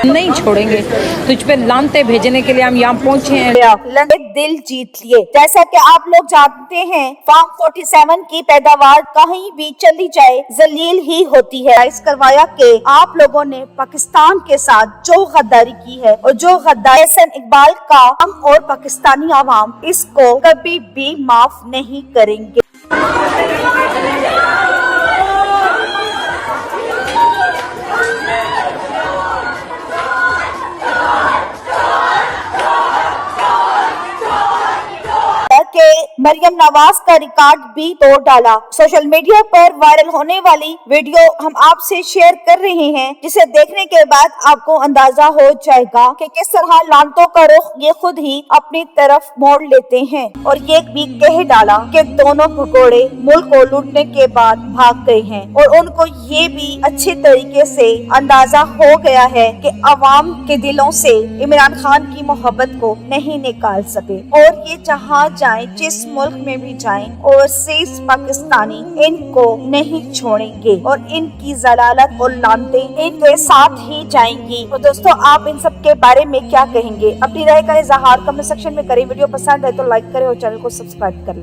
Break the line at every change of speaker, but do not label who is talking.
نہیں چھوڑیں گے، تجھ پہ لانتے بھیجنے کے لیے ہم یہاں پہنچے ہیں۔
دل جیت لیے۔ جیسا کہ آپ لوگ جانتے ہیں فارم 47 کی پیداوار کہیں بھی چلی جائے ذلیل ہی ہوتی ہے۔ اس کروایا کہ آپ لوگوں نے پاکستان کے ساتھ جو غداری کی ہے اور جو غداری احسن اقبال کا ہم اور پاکستانی عوام اس کو کبھی بھی معاف نہیں کریں گے۔ مریم نواز کا ریکارڈ بھی توڑ ڈالا۔ سوشل میڈیا پر وائرل ہونے والی ویڈیو ہم آپ سے شیئر کر رہے ہیں، جسے دیکھنے کے بعد آپ کو اندازہ ہو جائے گا کہ کس طرح لانتوں کا رخ یہ خود ہی اپنی طرف موڑ لیتے ہیں، اور یہ بھی کہہ ڈالا کہ دونوں بھگوڑے ملک کو لوٹنے کے بعد بھاگ گئے ہیں، اور ان کو یہ بھی اچھے طریقے سے اندازہ ہو گیا ہے کہ عوام کے دلوں سے عمران خان کی محبت کو نہیں نکال سکے، اور یہ جہاں جائیں، جس ملک میں بھی جائیں، اوورسیز پاکستانی ان کو نہیں چھوڑیں گے، اور ان کی ضلالت اور لعنتیں ان کے ساتھ ہی جائیں گی۔ تو دوستو، آپ ان سب کے بارے میں کیا کہیں گے؟ اپنی رائے کا اظہار کمنٹ سیکشن میں کریں۔ ویڈیو پسند ہے تو لائک کریں اور چینل کو سبسکرائب کریں۔